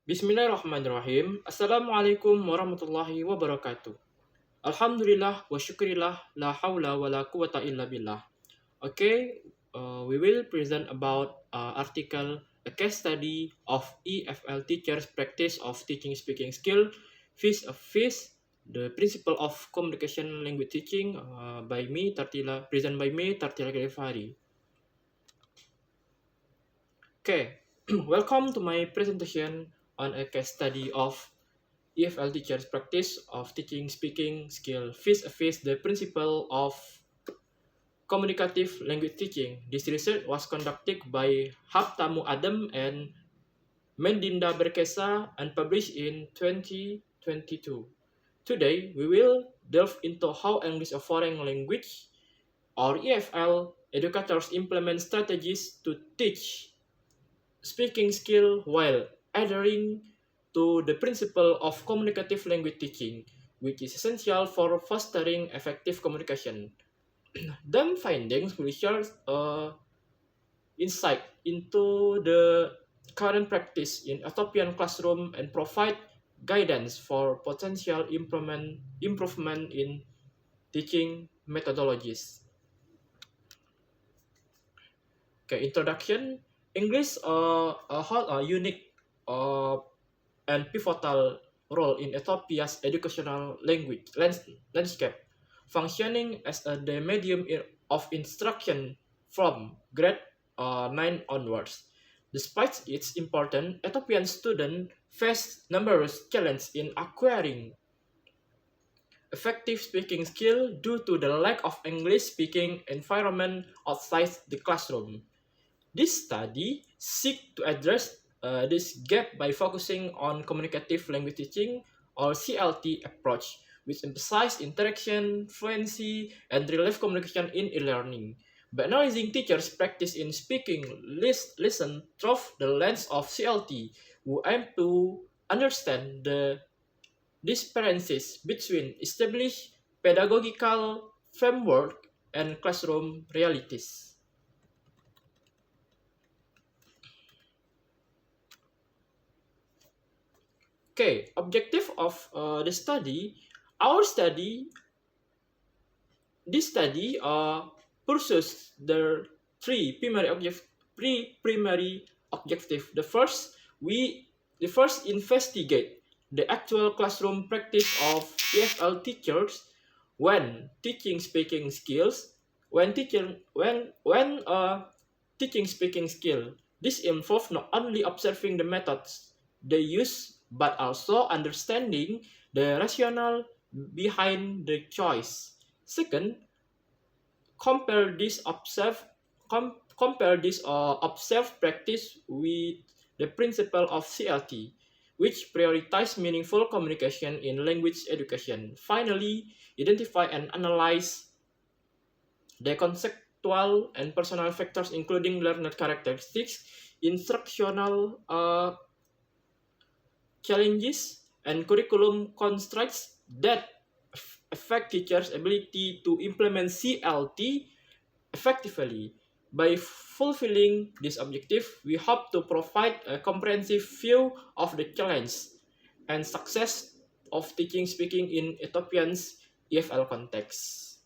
Bismillahirrahmanirrahim. Assalamualaikum warahmatullahi wabarakatuh. Alhamdulillah wa syukrillah la haula wa la quwata illa billah. Okay, we will present about article a case study of EFL teachers practice of teaching speaking skill face of face the principle of communication language teaching by me Tartila present by me Tartila Galifari. Okay, welcome to my presentation on a case study of EFL teachers practice of teaching speaking skill face-to-face the principle of communicative language teaching. This research was conducted by Haptamu Adam and Mendinda Berkesa and published in 2022. Today, we will delve into how English a foreign language or EFL educators implement strategies to teach speaking skill while adhering to the principle of communicative language teaching, which is essential for fostering effective communication. Them findings will share insight into the current practice in Ethiopian classroom and provide guidance for potential improvement in teaching methodologies. Okay, introduction. English hold a unique uh, and pivotal role in Ethiopia's educational landscape, functioning as the medium of instruction from grade 9 onwards. Despite its importance, Ethiopian students face numerous challenges in acquiring effective speaking skill due to the lack of English speaking environment outside the classroom. This study seeks to address this gap by focusing on communicative language teaching or CLT approach, which emphasizes interaction, fluency, and real-life communication in e-learning. By analyzing teachers' practice in speaking, listen through the lens of CLT, we aim to understand the differences between established pedagogical framework and classroom realities. Okay, objective of the study. Our study, this study pursues the three primary objective. The first investigate the actual classroom practice of EFL teachers when teaching speaking skills. When teaching speaking skill, this involves not only observing the methods they use but also understanding the rationale behind the choice. Second, compare this observed practice with the principle of CLT, which prioritize meaningful communication in language education. Finally, identify and analyze the conceptual and personal factors including learner characteristics, instructional challenges, and curriculum constraints that affect teachers' ability to implement CLT effectively. By fulfilling this objective, we hope to provide a comprehensive view of the challenge and success of teaching speaking in Ethiopian's EFL context.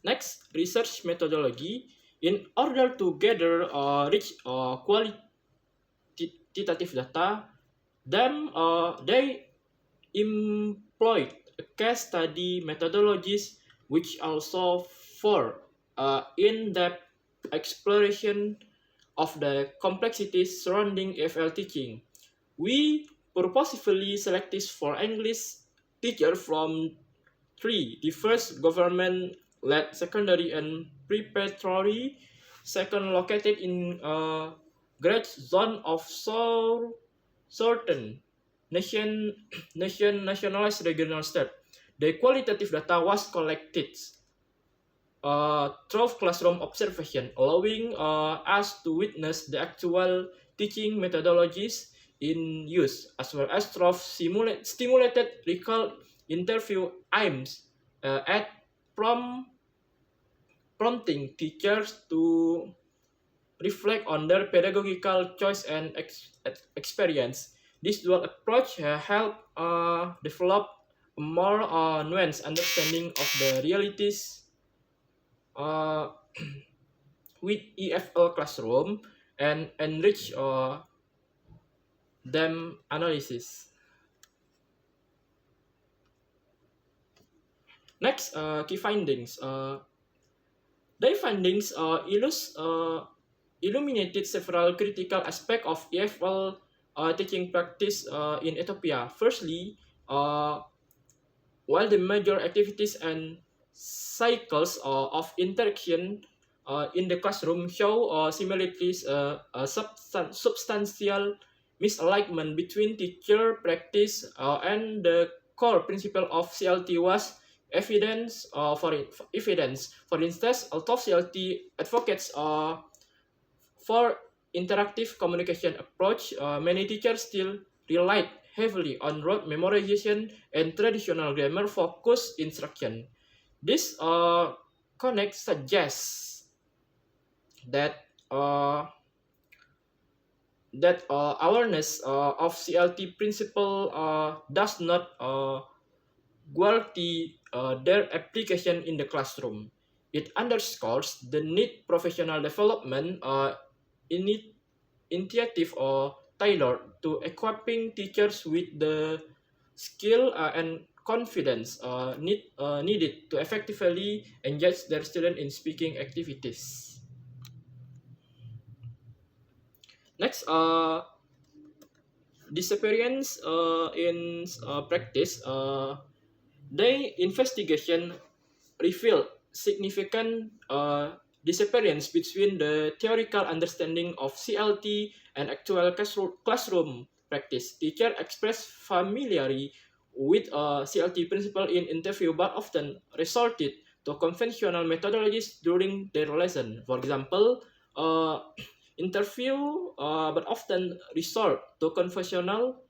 Next, research methodology. In order to gather rich qualitative data, they employed case study methodologies which also for in-depth exploration of the complexities surrounding EFL teaching. We purposefully selected for English teacher from three diverse government-led secondary and preparatory, second located in great zone of certain nationalized regional state. The qualitative data was collected through classroom observation, allowing us to witness the actual teaching methodologies in use, as well as through stimulated recall interview aims at prompting teachers to reflect on their pedagogical choice and experience. This dual approach help develop a more nuanced understanding of the realities uh, with EFL classroom and enrich them analysis. Next, key findings. Their findings illuminated several critical aspects of EFL teaching practice in Ethiopia. Firstly, uh, while the major activities and cycles of interaction in the classroom show similarities, a substantial misalignment between teacher practice and the core principle of CLT was evidence. For instance, although CLT advocates for interactive communication approach, many teachers still relied heavily on rote memorization and traditional grammar-focused instruction. This connect suggests that awareness of CLT principle does not guarantee their application in the classroom. It underscores the need professional development initiative or tailored to equipping teachers with the skill and confidence needed to effectively engage their students in speaking activities. Next, disappearance in practice. The investigation revealed significant disappearance between the theoretical understanding of CLT and actual classroom practice. Teachers express familiarity with CLT principle in interview but often resorted to conventional methodologies during their lesson. For example, interview but often resort to conventional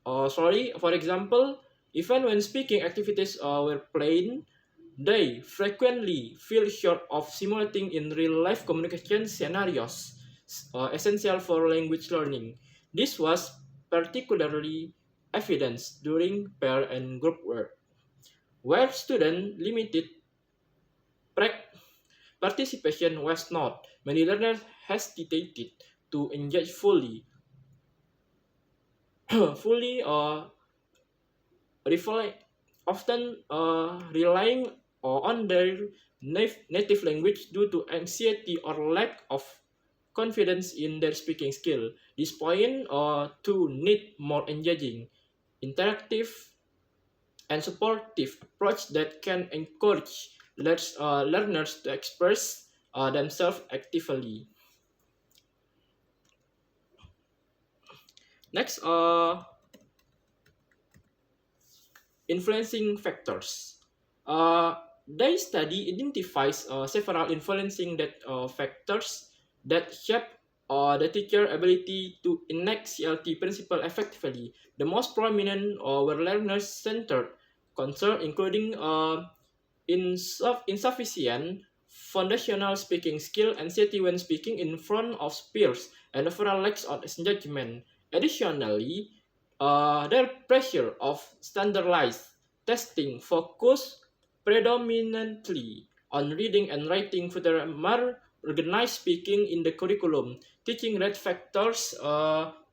for example, even when speaking activities were plain, they frequently feel short of simulating in real-life communication scenarios, essential for language learning. This was particularly evident during pair and group work, where student limited participation was not. Many learners hesitated to engage fully, fully reflect, often relying on their native language due to anxiety or lack of confidence in their speaking skill. This point to need more engaging, interactive, and supportive approach that can encourage learners to express themselves actively. Next, influencing factors. The study identifies several influencing factors that shape the teacher ability to enact CLT principle effectively. The most prominent were learner-centered concern, including insufficient foundational speaking skill, anxiety when speaking in front of peers, and overall lack of engagement. Additionally, their pressure of standardized testing focused predominantly on reading and writing furthermore organized speaking in the curriculum. Teaching rate factors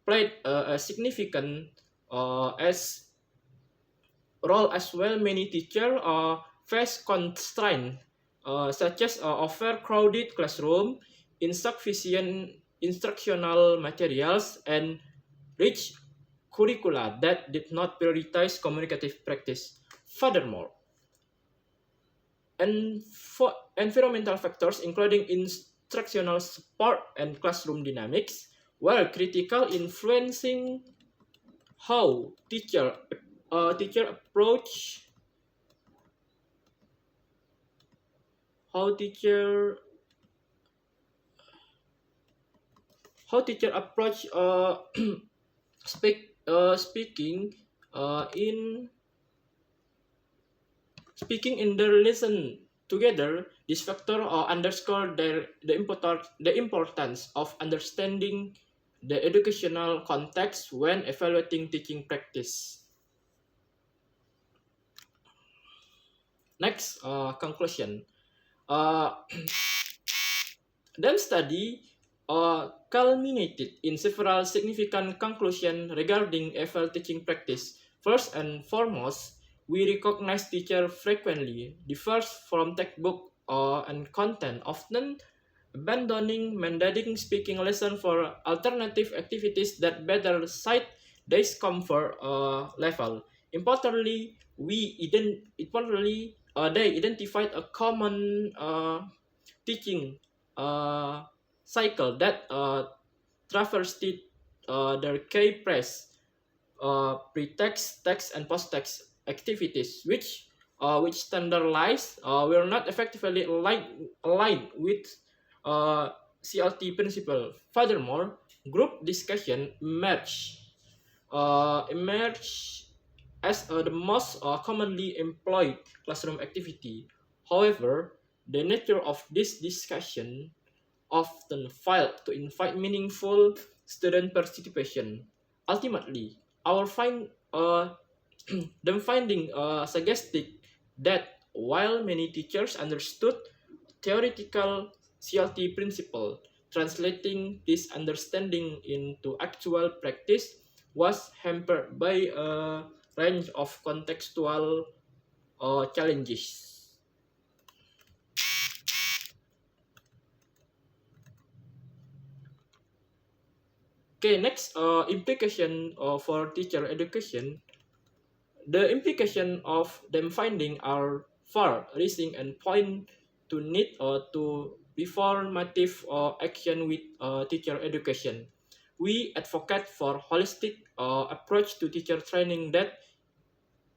played a significant as role as well. Many teachers face constraints such as overcrowded classroom, insufficient instructional materials, and rich curricula that did not prioritize communicative practice. Furthermore, environmental factors, including instructional support and classroom dynamics, were critical, influencing how teacher approach how teacher approach speaking in speaking in their lesson together. This factor underscore the importance of understanding the educational context when evaluating teaching practice. Next, conclusion. Uh, Them study culminated in several significant conclusions regarding FL teaching practice. First and foremost, we recognize teacher frequently differs from textbook and content, often abandoning mandating speaking lesson for alternative activities that better suit their comfort level. Importantly, they identified a common teaching uh, cycle that traversed their K-press pre-text, text, and post-text activities, which standardized were not effectively aligned with uh, CLT principle. Furthermore, group discussion emerge as the most commonly employed classroom activity. However, the nature of this discussion often failed to invite meaningful student participation. Ultimately, our them finding suggested that while many teachers understood theoretical CLT principle, translating this understanding into actual practice was hampered by a range of contextual challenges. Okay, next implication for teacher education. The implication of them finding are far-reaching and point to need to reformative action with teacher education. We advocate for holistic approach to teacher training that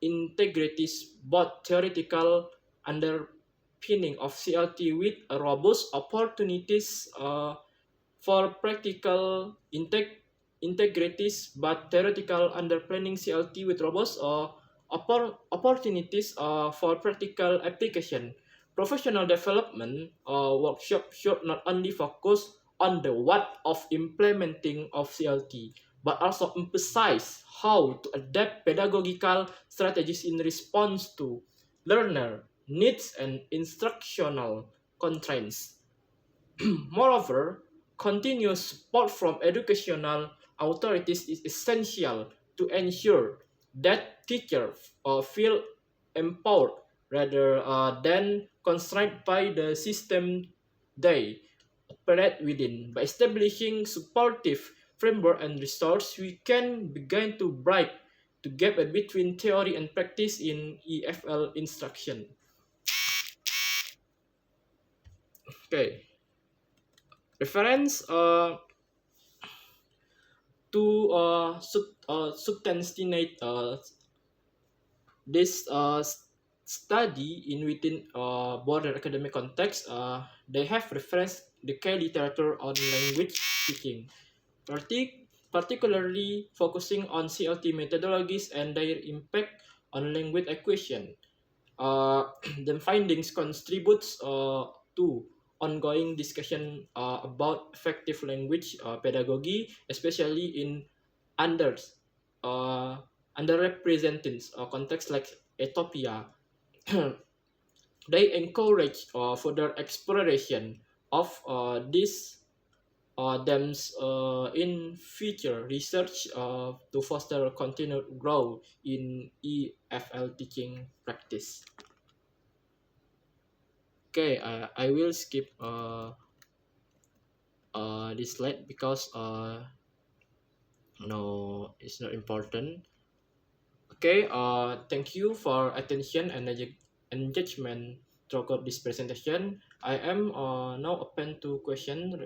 integrates both theoretical underpinning of CLT with a robust opportunities for practical integrities, but theoretical underpinning CLT with robust opportunities for practical application. Professional development workshop should not only focus on the what of implementing of CLT, but also emphasize how to adapt pedagogical strategies in response to learner needs and instructional constraints. Moreover, continuous support from educational authorities is essential to ensure that teachers feel empowered rather than constrained by the system they operate within. By establishing supportive framework and resource, we can begin to break the gap between theory and practice in EFL instruction. Okay, reference to substantiate this study in within broader academic context, they have referenced the K literature on language teaching, particularly focusing on CLT methodologies and their impact on language acquisition. The findings contributes to ongoing discussion about effective language pedagogy, especially in under uh, underrepresented contexts like Ethiopia. They encourage further exploration of these themes in future research to foster continued growth in EFL teaching practice. Okay, I will skip this slide because no, it's not important. Okay, thank you for attention and engagement throughout this presentation. I am now open to question,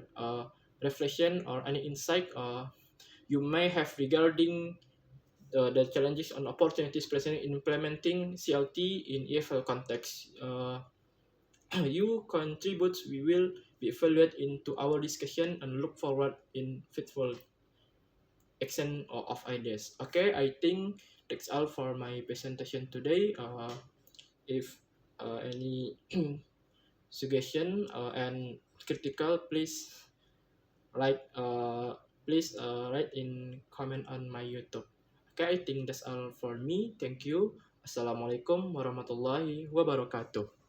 reflection, or any insight you may have regarding the challenges and opportunities present in implementing CLT in EFL context. You contribute, we will be evaluated into our discussion and look forward in faithful action of ideas. Okay, I think that's all for my presentation today. If any suggestion and critical, write in comment on my YouTube. Okay, I think that's all for me. Thank you. Assalamualaikum warahmatullahi wabarakatuh.